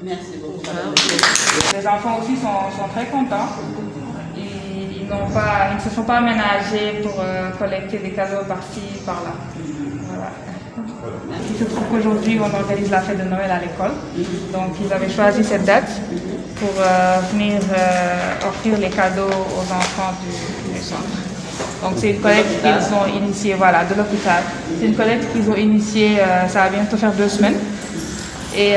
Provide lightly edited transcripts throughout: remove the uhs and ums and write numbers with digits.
Merci beaucoup. Les enfants aussi sont très contents. Ils ne se sont pas aménagés pour collecter des cadeaux par-ci, par-là. Voilà. Il se trouve qu'aujourd'hui, on organise la fête de Noël à l'école. Donc, ils avaient choisi cette date pour venir offrir les cadeaux aux enfants du centre. Donc, c'est une collecte qu'ils ont initiée, voilà, de l'hôpital. C'est une collecte qu'ils ont initiée, ça va bientôt faire 2 semaines. Et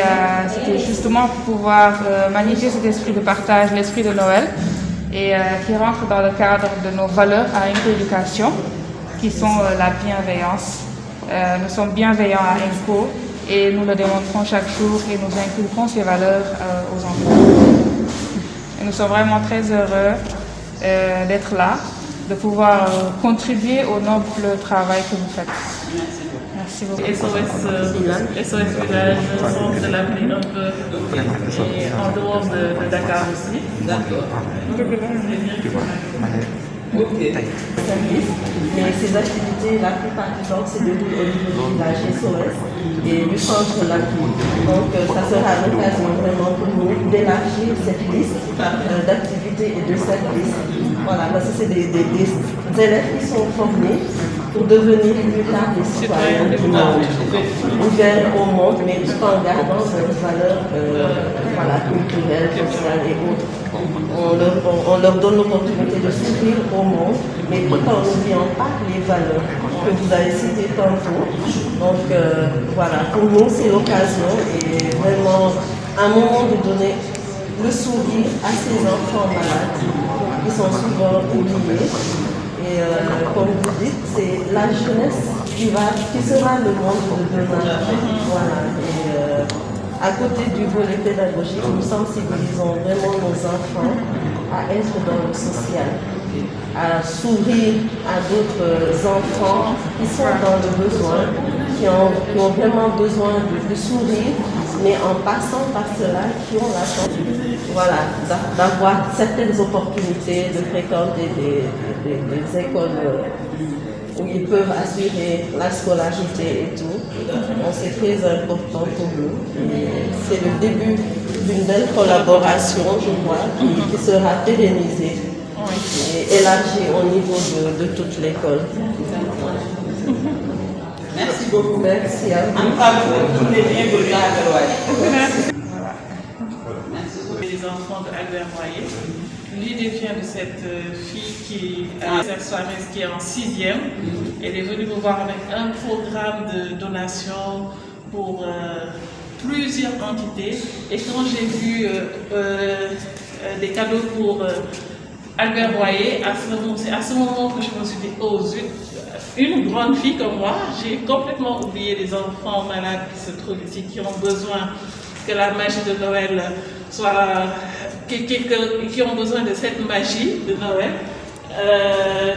c'était justement pour pouvoir magnifier cet esprit de partage, l'esprit de Noël, et qui rentre dans le cadre de nos valeurs à Inco-Éducation, qui sont la bienveillance. Nous sommes bienveillants à Inco et nous le démontrons chaque jour et nous inculquons ces valeurs aux enfants. Et nous sommes vraiment très heureux d'être là, de pouvoir contribuer au noble travail que vous faites. Merci beaucoup. SOS Village, centre de l'avenir un peu, et en dehors de Dakar aussi. D'accord. Ok. Mais ces activités, la plupart du temps, se déroulent au niveau du village SOS et du centre l'appui. Donc, ça sera l'occasion vraiment pour nous d'élargir cette liste d'activités et de services. Voilà, parce que c'est des élèves qui sont formés pour devenir plus tard des citoyens du monde, ouverts au monde, mais tout en gardant leurs valeurs culturelles, sociales et autres. On leur donne l'opportunité de s'ouvrir au monde, mais tout en n'oubliant pas les valeurs que vous avez citées tantôt. Donc voilà, pour nous c'est l'occasion et vraiment un moment de donner le sourire à ces enfants malades qui sont souvent oubliés. Et comme vous dites, c'est la jeunesse qui sera le monde de demain. Voilà. Et, à côté du volet pédagogique, nous sensibilisons vraiment nos enfants à être dans le social, à s'ouvrir à d'autres enfants qui sont dans le besoin, qui ont vraiment besoin de sourire, mais en passant par cela, qui ont la chance d'avoir certaines opportunités, de fréquenter des écoles où ils peuvent assurer la scolarité et tout. Donc c'est très important pour nous. C'est le début d'une belle collaboration, je crois, qui sera pérennisée et élargie au niveau de toute l'école. Merci beaucoup. Merci à vous. En tout cas, vous êtes bienvenus à Aguerwaye. Les enfants de Aguerwaye. L'idée vient de cette fille qui est en 6e. Elle est venue me voir avec un programme de donation pour plusieurs entités. Et quand j'ai vu des cadeaux pour Aguerwaye, c'est à ce moment que je me suis dit, oh zut, une grande fille comme moi, j'ai complètement oublié les enfants malades qui se trouvent ici, qui ont besoin que la magie de Noël soit... qui ont besoin de cette magie de Noël.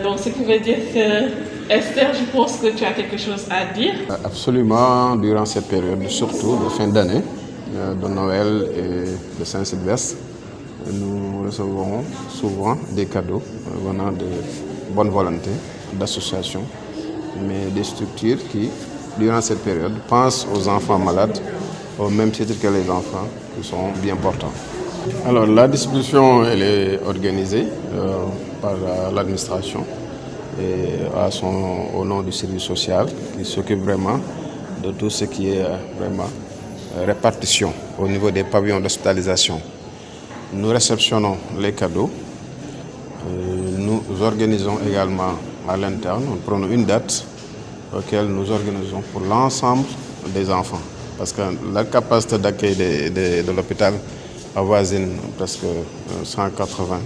Donc ce qui veut dire que, Esther, je pense que tu as quelque chose à dire. Absolument, durant cette période, surtout de fin d'année, de Noël et de Saint-Sylvestre, nous recevons souvent des cadeaux venant de bonne volonté, d'associations, mais des structures qui, durant cette période, pensent aux enfants malades au même titre que les enfants qui sont bien portants. Alors la distribution elle est organisée par l'administration et au nom du service social qui s'occupe vraiment de tout ce qui est vraiment répartition au niveau des pavillons d'hospitalisation. Nous réceptionnons les cadeaux, nous organisons également à l'interne, nous prenons une date auquel nous organisons pour l'ensemble des enfants parce que la capacité d'accueil de l'hôpital avoisine presque 180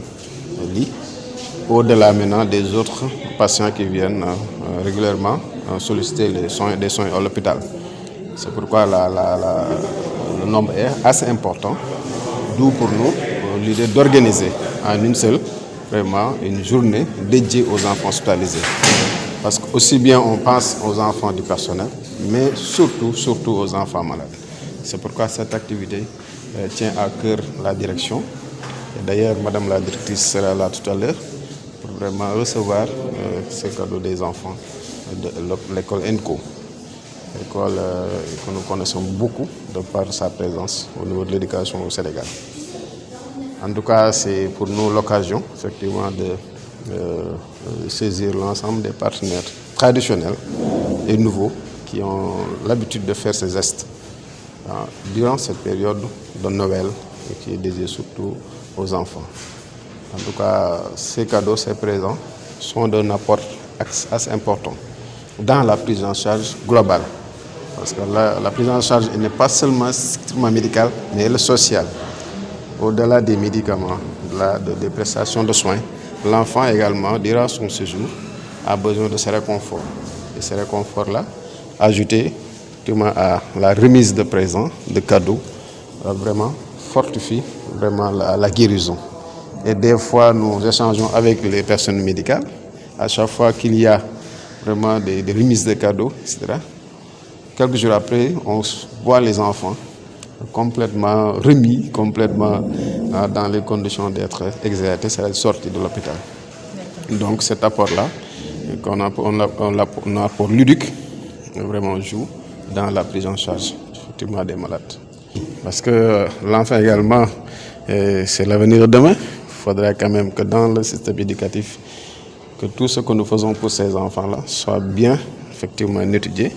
lits. Au-delà maintenant des autres patients qui viennent régulièrement solliciter des soins à l'hôpital. C'est pourquoi le nombre est assez important, d'où pour nous l'idée d'organiser en une seule, vraiment une journée dédiée aux enfants hospitalisés. Parce qu'aussi bien on pense aux enfants du personnel, mais surtout aux enfants malades. C'est pourquoi cette activité tient à cœur la direction. Et d'ailleurs, Madame la directrice sera là tout à l'heure pour vraiment recevoir ces cadeaux des enfants de l'école ENCO. école que nous connaissons beaucoup de par sa présence au niveau de l'éducation au Sénégal. En tout cas, c'est pour nous l'occasion effectivement de saisir l'ensemble des partenaires traditionnels et nouveaux qui ont l'habitude de faire ces gestes durant cette période de Noël et qui est dédiée surtout aux enfants. En tout cas, ces cadeaux, ces présents sont d'un apport assez important dans la prise en charge globale. Parce que la prise en charge n'est pas seulement strictement médicale, mais elle est sociale. Au-delà des médicaments, des prestations de soins, l'enfant également, durant son séjour, a besoin de ces réconforts. Et ces réconforts-là, ajoutés à la remise de présents, de cadeaux, vraiment fortifient vraiment la guérison. Et des fois, nous échangeons avec les personnes médicales. À chaque fois qu'il y a vraiment des remises de cadeaux, etc., quelques jours après, on voit les enfants complètement remis, complètement dans les conditions d'être exercés, c'est la sortie de l'hôpital. Donc cet apport-là, qu'on a un apport ludique, vraiment joue dans la prise en charge effectivement des malades. Parce que l'enfant également, c'est l'avenir de demain. Il faudrait quand même que dans le système éducatif, que tout ce que nous faisons pour ces enfants-là soit bien effectivement étudié.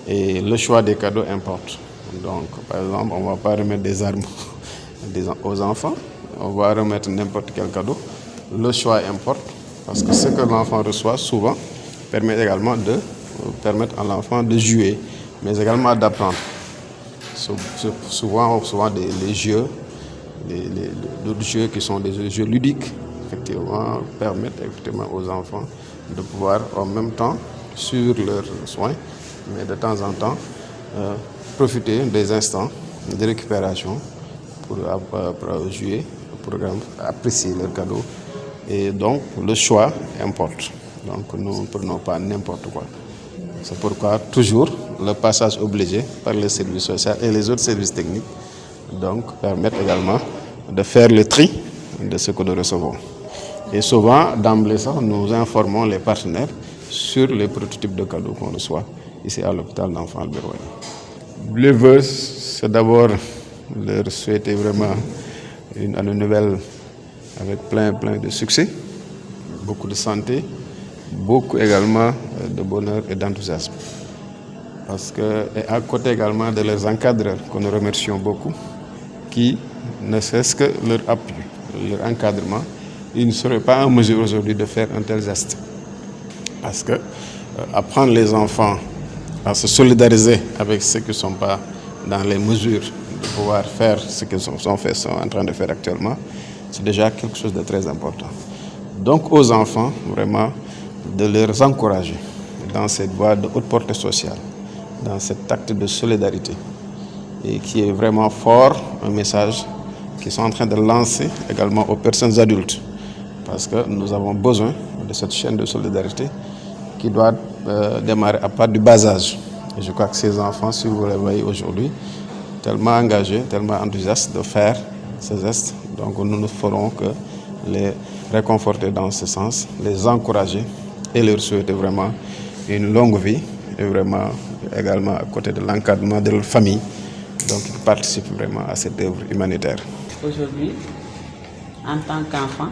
Et le choix des cadeaux importe. Donc, par exemple, on ne va pas remettre des armes aux enfants, on va remettre n'importe quel cadeau. Le choix importe parce que ce que l'enfant reçoit souvent permet également de permettre à l'enfant de jouer, mais également d'apprendre. Souvent les jeux, d'autres jeux qui sont des jeux ludiques, effectivement, permettent effectivement aux enfants de pouvoir en même temps suivre leurs soins, mais de temps en temps profiter des instants de récupération pour jouer, pour apprécier leurs cadeaux. Et donc le choix importe. Donc nous ne prenons pas n'importe quoi. C'est pourquoi toujours le passage obligé par les services sociaux et les autres services techniques donc, permettent également de faire le tri de ce que nous recevons. Et souvent, d'emblée, nous informons les partenaires sur les prototypes de cadeaux qu'on reçoit ici à l'hôpital d'enfants Albert Royer. Les vœux, c'est d'abord leur souhaiter vraiment une année nouvelle avec plein de succès, beaucoup de santé, beaucoup également de bonheur et d'enthousiasme. Parce que, et à côté également de leurs encadreurs, que nous remercions beaucoup, qui ne cessent que leur appui, leur encadrement, ils ne seraient pas en mesure aujourd'hui de faire un tel geste. Parce que apprendre les enfants à se solidariser avec ceux qui ne sont pas dans les mesures de pouvoir faire ce qu'ils sont en train de faire actuellement, c'est déjà quelque chose de très important. Donc aux enfants, vraiment, de les encourager dans cette voie de haute portée sociale, dans cet acte de solidarité, et qui est vraiment fort, un message qu'ils sont en train de lancer également aux personnes adultes. Parce que nous avons besoin de cette chaîne de solidarité qui doit démarrer à partir du bas âge. Et je crois que ces enfants, si vous les voyez aujourd'hui, tellement engagés, tellement enthousiastes de faire ces gestes, donc nous ne ferons que les réconforter dans ce sens, les encourager et leur souhaiter vraiment une longue vie et vraiment également à côté de l'encadrement de leur famille, donc ils participent vraiment à cette œuvre humanitaire. Aujourd'hui, en tant qu'enfant,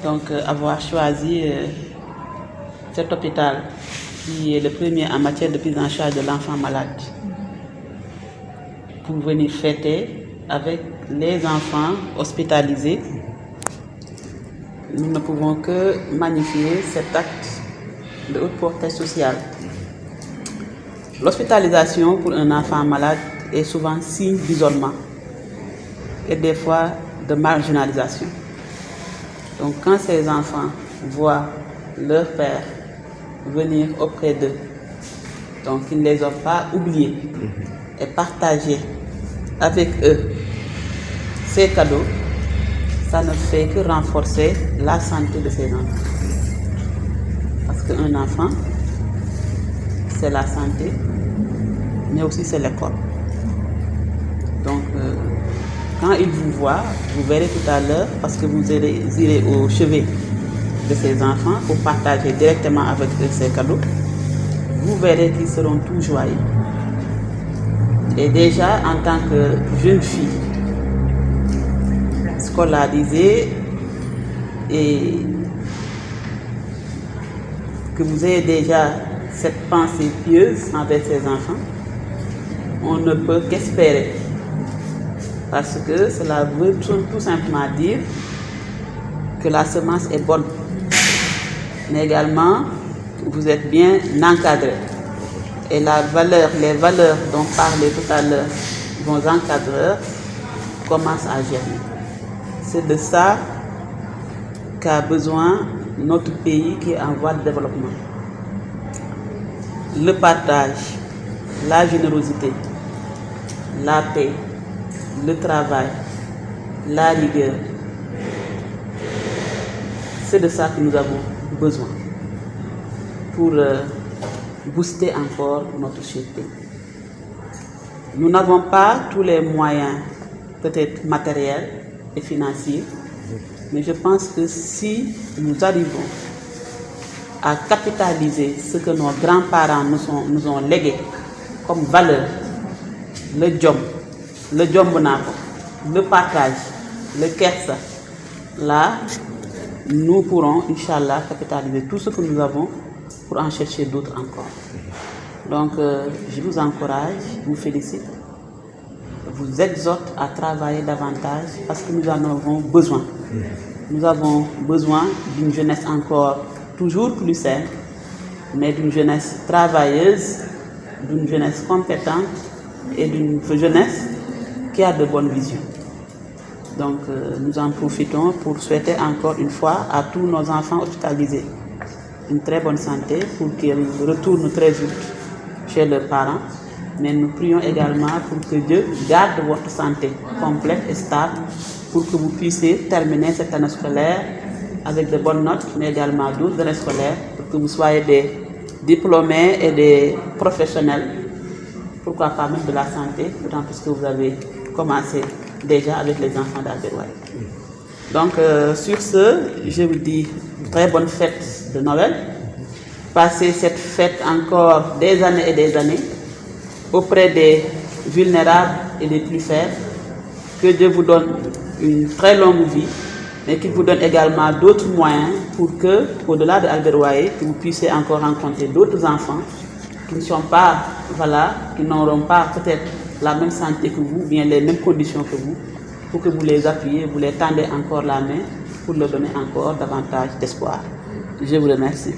donc avoir choisi cet hôpital qui est le premier en matière de prise en charge de l'enfant malade pour venir fêter avec les enfants hospitalisés, nous ne pouvons que magnifier cet acte de haute portée sociale. L'hospitalisation pour un enfant malade est souvent signe d'isolement et des fois de marginalisation. Donc quand ces enfants voient leur père venir auprès d'eux, donc ils ne les ont pas oubliés, et partager avec eux ces cadeaux, ça ne fait que renforcer la santé de ces enfants. Parce qu'un enfant, c'est la santé, mais aussi c'est l'école. Donc, quand ils vous voient, vous verrez tout à l'heure, parce que vous irez au chevet de ces enfants pour partager directement avec eux ces cadeaux, vous verrez qu'ils seront tout joyeux. Et déjà, en tant que jeune fille, scolarisée, et que vous ayez déjà cette pensée pieuse envers ces enfants, on ne peut qu'espérer. Parce que cela veut tout simplement dire que la semence est bonne. Mais également, vous êtes bien encadré. Et les valeurs dont parlait tout à l'heure vos encadreurs commencent à germer. C'est de ça qu'a besoin notre pays qui est en voie de développement. Le partage, la générosité, la paix, le travail, la rigueur. C'est de ça que nous avons besoin pour booster encore notre société. Nous n'avons pas tous les moyens, peut-être matériels et financiers, mais je pense que si nous arrivons à capitaliser ce que nos grands-parents nous ont légué comme valeur, le job, le partage, le kersa, là, nous pourrons, Inch'Allah, capitaliser tout ce que nous avons pour en chercher d'autres encore. Donc, je vous encourage, je vous félicite, je vous exhorte à travailler davantage parce que nous en avons besoin. Nous avons besoin d'une jeunesse encore toujours plus saine, mais d'une jeunesse travailleuse, d'une jeunesse compétente et d'une jeunesse qui a de bonnes visions. Donc, nous en profitons pour souhaiter encore une fois à tous nos enfants hospitalisés une très bonne santé pour qu'ils retournent très vite chez leurs parents. Mais nous prions également pour que Dieu garde votre santé complète et stable pour que vous puissiez terminer cette année scolaire avec de bonnes notes, mais également d'autres années scolaires, pour que vous soyez des diplômés et des professionnels, pourquoi pas même de la santé, d'autant plus que vous avez commencé déjà avec les enfants d'Albert White. Donc, sur ce, je vous dis très bonne fête de Noël. Passez cette fête encore des années et des années auprès des vulnérables et des plus faibles. Que Dieu vous donne une très longue vie, mais qu'il vous donne également d'autres moyens pour que, au-delà de Albert Royer, que vous puissiez encore rencontrer d'autres enfants qui ne sont pas, voilà, qui n'auront pas peut-être la même santé que vous, bien les mêmes conditions que vous, pour que vous les appuyez, vous les tendez encore la main pour leur donner encore davantage d'espoir. Je vous remercie.